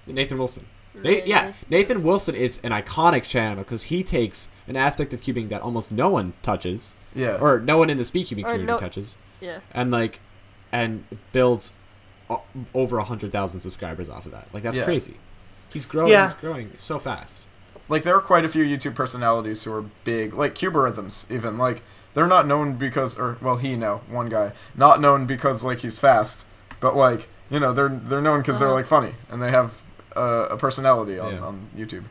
Nathan Wilson. Yeah. Nathan Wilson is an iconic channel because he takes an aspect of cubing that almost no one touches, Yeah. or no one in the speed cubing Or community no- touches, Yeah. and builds over 100,000 subscribers off of that. Like that's Yeah. crazy. He's growing. Yeah. He's growing so fast. Like there are quite a few YouTube personalities who are big, like Cuberhythms even. Like they're not known because, or well, one guy, not known because like he's fast, but like you know they're known because they're like funny and they have a personality on YouTube.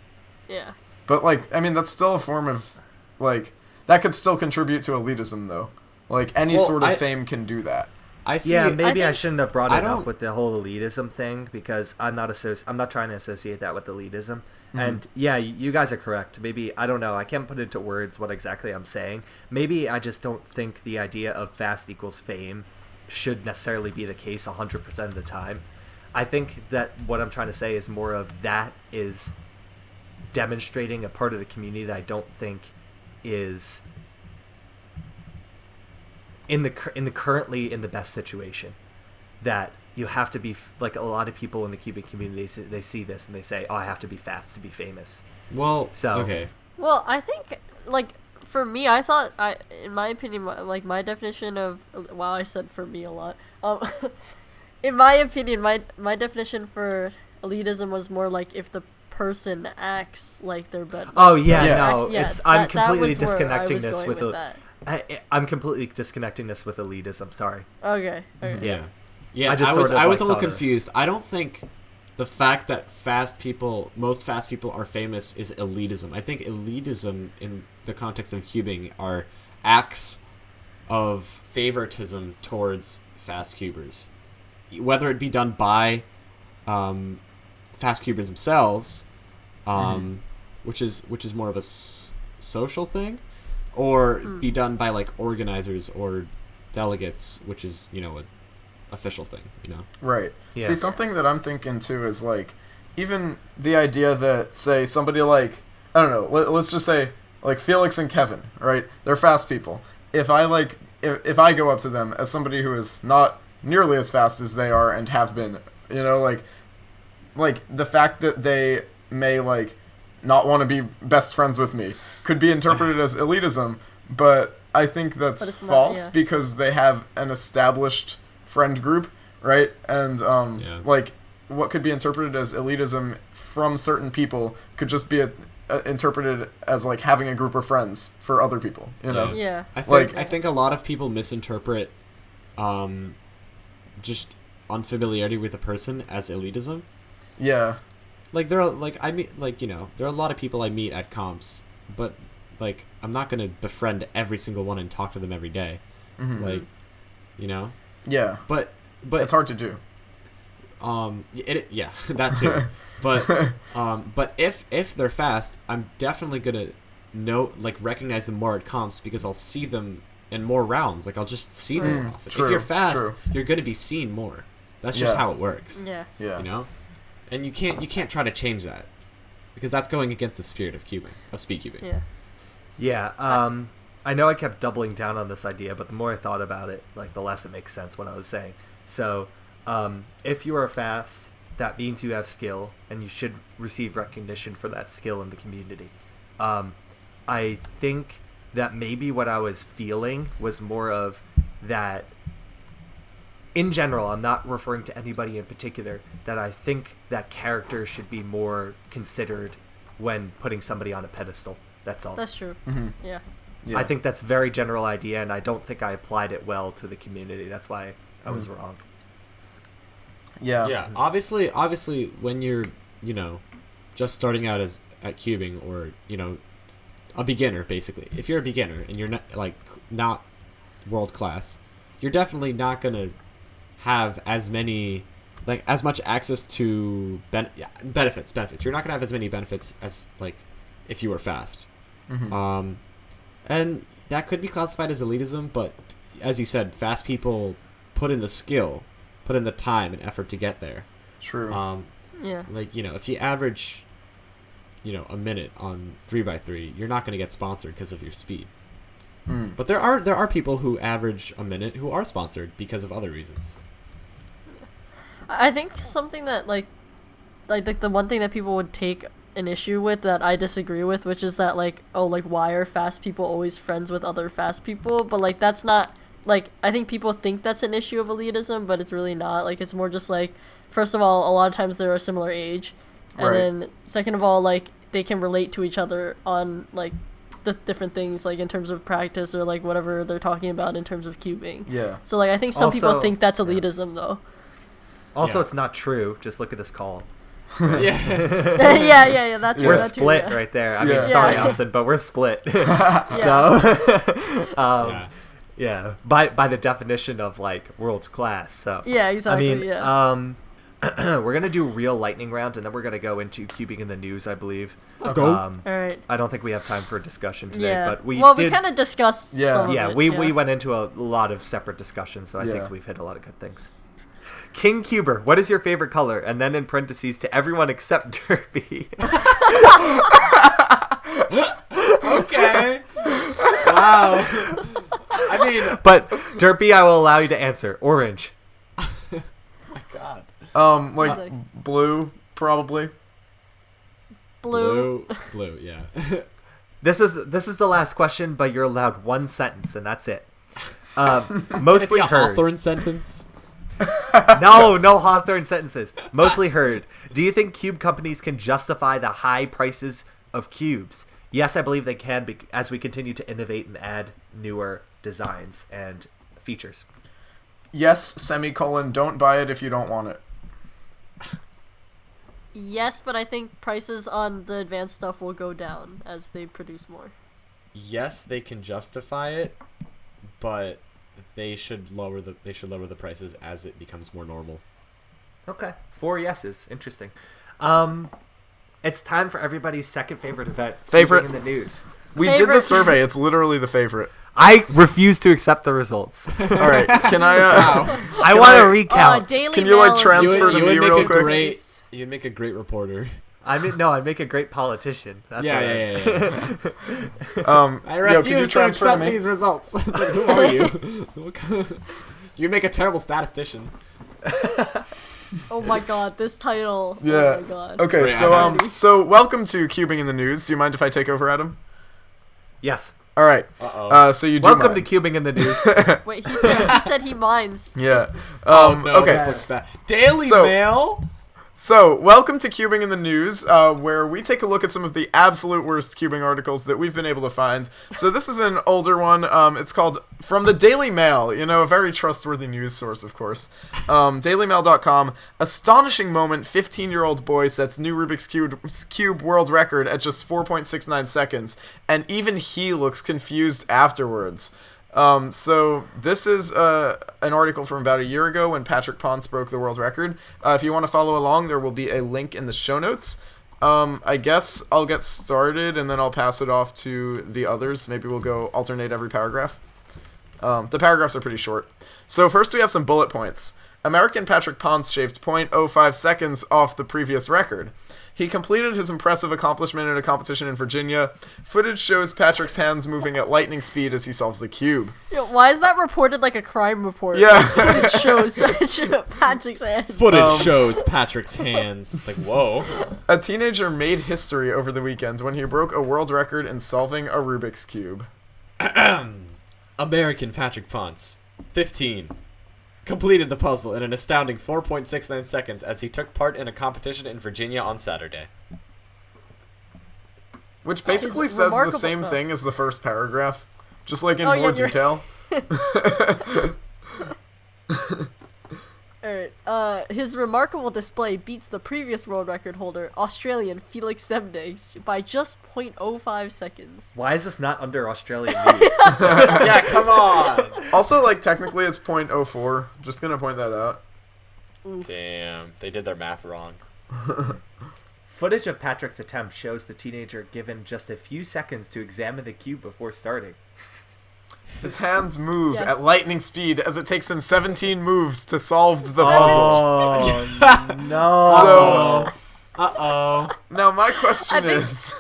Yeah. But like I mean that's still a form of like that could still contribute to elitism though. Like any Well, sort of fame can do that. I see. Yeah, maybe I think- shouldn't have brought I it up don't- with the whole elitism thing because I'm not trying to associate that with elitism. And yeah, you guys are correct. Maybe I don't know. I can't put into words what exactly I'm saying. Maybe I just don't think the idea of fast equals fame should necessarily be the case 100% of the time. I think that what I'm trying to say is more of that is demonstrating a part of the community that I don't think is in the currently in the best situation. That you have to be like a lot of people in the cubing community. They see this and they say, "Oh, I have to be fast to be famous." Well, So- okay. Well, I think like for me, in my opinion, like my definition of wow, I said for me a lot. In my opinion, my definition for elitism was more like if the person acts like they're better. Oh yeah, Yeah. no, Yeah, it's I'm that completely was where I disconnecting was this going with that. I'm completely disconnecting this with elitism. Sorry. Okay. Yeah. Yeah, I just I was sort of, a little thought of this. confused. I don't think the fact that most fast people are famous is elitism. I think elitism in the context of cubing are acts of favoritism towards fast cubers, whether it be done by fast cubers themselves, which is more of a social thing, or be done by like organizers or delegates, which is an official thing, Right. Yeah. See, something that I'm thinking too is like, even the idea that, say, somebody like, I don't know, let's just say like Felix and Kevin, right? They're fast people. If I go up to them as somebody who is not nearly as fast as they are and have been, like the fact that they may like not want to be best friends with me could be interpreted as elitism, but I think that's false because they have an established friend group, right? And like what could be interpreted as elitism from certain people could just be interpreted as like having a group of friends for other people, Yeah. I think a lot of people misinterpret just unfamiliarity with a person as elitism. Yeah. Like there are there are a lot of people I meet at comps, but like I'm not gonna befriend every single one and talk to them every day. Like, Yeah. But it's hard to do. That too. But if they're fast, I'm definitely gonna recognize them more at comps because I'll see them in more rounds. Like I'll just see them more often. True, if you're fast, true. You're gonna be seen more. That's just how it works. Yeah. Yeah. And you can't try to change that because that's going against the spirit of speed cubing. Yeah. Yeah. I know I kept doubling down on this idea, but the more I thought about it, like the less it makes sense what I was saying. So, if you are fast, that means you have skill, and you should receive recognition for that skill in the community. I think that maybe what I was feeling was more of that. In general, I'm not referring to anybody in particular, that I think that character should be more considered when putting somebody on a pedestal. That's all. That's true. Yeah. I think that's a very general idea, and I don't think I applied it well to the community. That's why I was wrong. Yeah. Yeah. Obviously, when you're, just starting out at cubing or, a beginner, basically. If you're a beginner and you're not world class, you're definitely not gonna have as much access to benefits. You're not gonna have as many benefits as if you were fast. And that could be classified as elitism, but as you said, fast people put in the skill, put in the time and effort to get there. True. Yeah. If you average, a minute on 3x3, you're not going to get sponsored because of your speed. But there are people who average a minute who are sponsored because of other reasons. I think something that like the one thing that people would take an issue with that I disagree with, which is that why are fast people always friends with other fast people? But that's not I think people think that's an issue of elitism, but it's really not. It's more just first of all, a lot of times they're a similar age, and then second of all, they can relate to each other on the different things in terms of practice or whatever they're talking about in terms of cubing. Yeah. So I think some people Also, think that's elitism though. Also, Yeah. it's not true. Just look at this call. Yeah. yeah, that too. We're that too, split yeah. right there. I Yeah. mean, sorry, Yeah. Austin, but we're split. Yeah. Yeah, by the definition of world class. So Yeah, exactly. I mean, yeah. we're gonna do a real lightning round, and then we're gonna go into cubing in the news, I believe. Let's go. All right. I don't think we have time for a discussion today, Yeah. but we we did. kind of discussed. Yeah. Some of Yeah, it, we went into a lot of separate discussions, so I Yeah. think we've hit a lot of good things. King Cuber, what is your favorite color? And then in parentheses, to everyone except Derby. Okay. Wow. I mean, But Derpy, I will allow you to answer. Orange. my God. Nice. Blue probably. Blue. Blue. Yeah. This is the last question, but you're allowed one sentence, and that's it. Mostly a heard. Hawthorne sentence. No Hawthorne sentences. Mostly heard. Do you think cube companies can justify the high prices of cubes? Yes, I believe they can, as we continue to innovate and add newer designs and features. Yes, semicolon, don't buy it if you don't want it. Yes, but I think prices on the advanced stuff will go down as they produce more. Yes, they can justify it, but they should lower the prices as it becomes more normal. Okay, 4 yeses. Interesting. It's time for everybody's second favorite event. Favorite. In the news. We did the survey. It's literally the favorite. I refuse to accept the results. All right. Can I? I want to recount. Daily Can you Mail transfer is to you me would make real a quick? great. You'd make a great reporter. I'd make a great politician. That's what Yeah. I Yo, can you refuse to transfer to accept me? these results. It's like, who are you? You'd make a terrible statistician. Oh my god, this title. Yeah. Oh my god. Okay. Great, So welcome to Cubing in the News. Do you mind if I take over, Adam? Yes. All right. Uh-oh. So you do Welcome mind. to Cubing in the News. Wait, he said he minds. Yeah. No, Okay. this looks bad. Daily So- Mail. So, welcome to Cubing in the News, where we take a look at some of the absolute worst cubing articles that we've been able to find. So this is an older one. It's called From the Daily Mail, a very trustworthy news source, of course. DailyMail.com, astonishing moment, 15-year-old boy sets new Rubik's Cube world record at just 4.69 seconds, and even he looks confused afterwards. So this is an article from about a year ago when Patrick Ponce broke the world record. If you want to follow along, there will be a link in the show notes. I guess I'll get started and then I'll pass it off to the others. Maybe we'll go alternate every paragraph. The paragraphs are pretty short. So first we have some bullet points. American Patrick Ponce shaved 0.05 seconds off the previous record. He completed his impressive accomplishment in a competition in Virginia. Footage shows Patrick's hands moving at lightning speed as he solves the cube. Yo, why is that reported like a crime report? Yeah. It shows Patrick's hands. Footage shows Patrick's hands. It's like, whoa. A teenager made history over the weekend when he broke a world record in solving a Rubik's Cube. American Patrick Ponce, 15, completed the puzzle in an astounding 4.69 seconds as he took part in a competition in Virginia on Saturday. Which basically It's says the remarkable- same thing as the first paragraph, just like in Oh, yeah, more you're- detail. Alright, his remarkable display beats the previous world record holder, Australian Felix Zemdegs, by just 0.05 seconds. Why is this not under Australian news? Yeah, come on. Also, like, technically it's 0.04. Just gonna point that out. Damn, they did their math wrong. Footage of Patrick's attempt shows the teenager given just a few seconds to examine the cube before starting. His hands move Yes. at lightning speed as it takes him 17 moves to solve the puzzle. Oh, no. So, Uh-oh. now my question I think- is...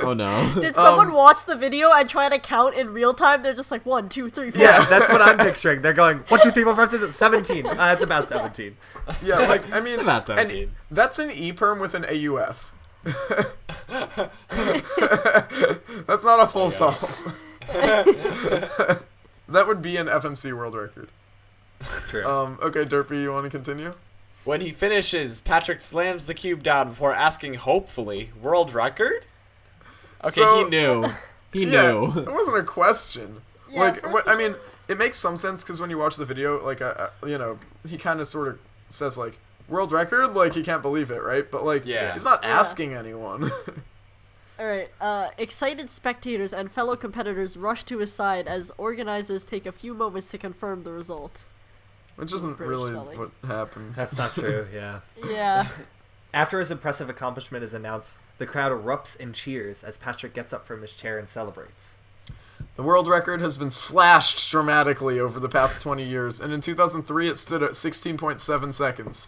Oh, no. Did someone watch the video and try to count in real time? They're just like 1, 2, 3, 4. Yeah. That's what I'm picturing. They're going 1, 2, 3, 4, 5, 6, 7, 17. It's about 17. Yeah, like, I mean... It's about 17. And that's an E-perm with an AUF. That's not a full solve. That would be an FMC world record. True. Okay, Derpy, you want to continue? When he finishes, Patrick slams the cube down before asking, hopefully, world record? Okay, So- he knew. He Yeah, knew. it wasn't a question. Yeah, Like, first I of all- mean, it makes some sense because when you watch the video, like, he kind of sort of says, like, world record? Like, he can't believe it, right? But, like, Yeah. he's not Yeah. asking anyone. Alright, excited spectators and fellow competitors rush to his side as organizers take a few moments to confirm the result. Which isn't British really spelling. what happens. That's not true, yeah. Yeah. After his impressive accomplishment is announced, the crowd erupts in cheers as Patrick gets up from his chair and celebrates. The world record has been slashed dramatically over the past 20 years, and in 2003 it stood at 16.7 seconds.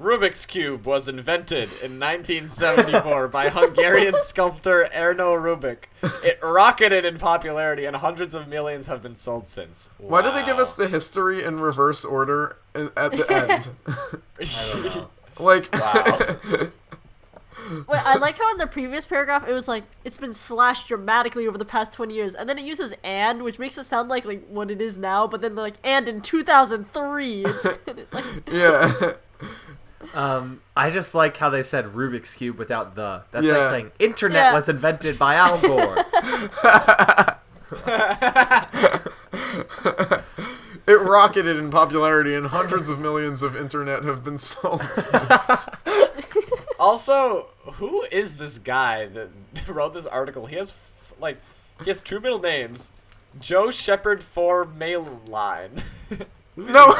Rubik's Cube was invented in 1974 by Hungarian sculptor Erno Rubik. It rocketed in popularity and hundreds of millions have been sold since. Why did they give Wow. us the history in reverse order at the end? I don't know. Like, Wow. Wait, I like how in the previous paragraph it was like, it's been slashed dramatically over the past 20 years, and then it uses and, which makes it sound like what it is now, but then like, and in 2003. It's, like, yeah. I just like how they said Rubik's Cube without the. That's Yeah. like saying internet Yeah. was invented by Al Gore. It rocketed in popularity, and hundreds of millions of internet have been sold since. Also, who is this guy that wrote this article? He has two middle names, Joe Shepard for Mail Line. No.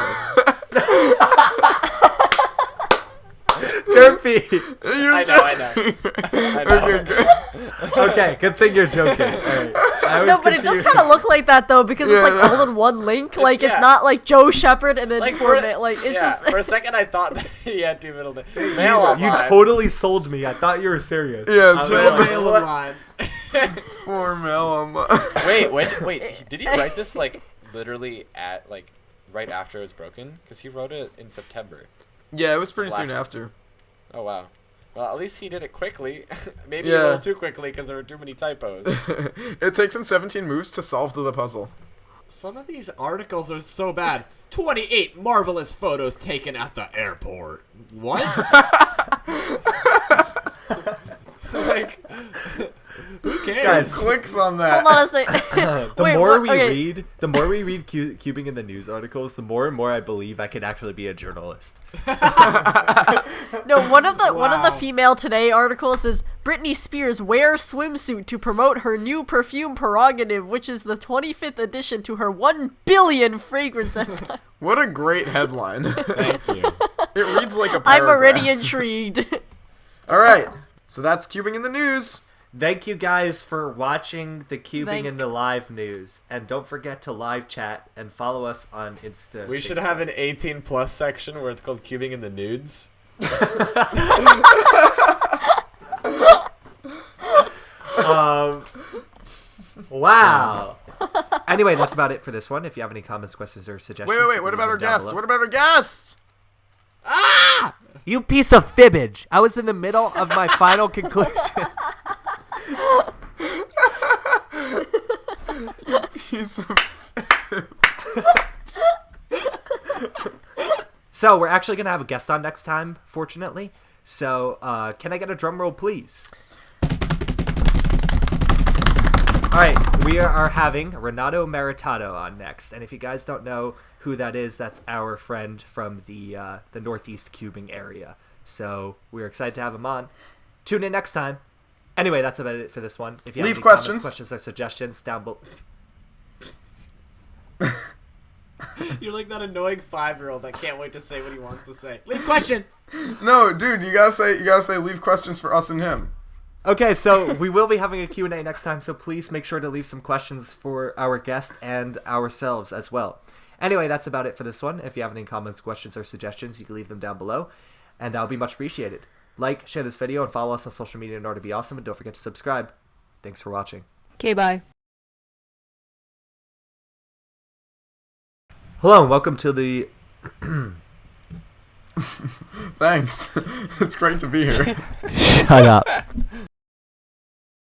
Derpy. I know. Okay, good. Okay, good thing you're joking. All right. No, but it does kind of look like that though, because it's like all in one link. Like it's not like Joe Shepard and then Like it's just. For a second, I thought that he had two middle names. Mail Online. You totally sold me. I thought you were serious. Yeah, I it's was like, Mail what? Online. For Mail Online. Wait, did he write this literally at right after it was broken? Because he wrote it in September. Yeah, it was pretty soon Last- after. Oh wow. Well, at least he did it quickly. Maybe Yeah. a little too quickly because there were too many typos. It takes him 17 moves to solve the puzzle. Some of these articles are so bad. 28 marvelous photos taken at the airport. What? Who cares? Guys, Clicks on that. Hold on a second. the Wait, more what? we Okay. read, cubing in the news articles, the more and more I believe I could actually be a journalist. No, one of the Wow. Female Today articles is Britney Spears wears swimsuit to promote her new perfume Prerogative, which is the 25th addition to her 1 billion fragrance empire. What a great headline. Thank you. It reads like a I'm paragraph. already intrigued. All right. So that's cubing in the news. Thank you guys for watching the cubing Thank- in the live news, and don't forget to live chat and follow us on Insta. We should Facebook. have an 18+ section where it's called Cubing in the Nudes. Wow. Anyway, that's about it for this one. If you have any comments, questions, or suggestions, Wait. you What can about leave our them down guest? below. What about our guest? You piece of fibbage! I was in the middle of my final conclusion. He's So we're actually gonna have a guest on next time, fortunately. So can I get a drum roll, please? All right, we are having Renato Meritato on next, and if you guys don't know who that is, that's our friend from the Northeast cubing area. So we're excited to have him on. Tune in next time. Anyway, that's about it for this one. If you have Leave any questions. comments, questions, or suggestions down below. You're like that annoying 5-year-old that can't wait to say what he wants to say. Leave question. No, dude, you gotta say leave questions for us and him. Okay, so we will be having a Q&A next time, so please make sure to leave some questions for our guest and ourselves as well. Anyway, that's about it for this one. If you have any comments, questions, or suggestions, you can leave them down below, and that would be much appreciated. Like, share this video, and follow us on social media in order to be awesome, and don't forget to subscribe. Thanks for watching. Okay, bye. Hello, and welcome to the... Thanks. It's great to be here. Shut up.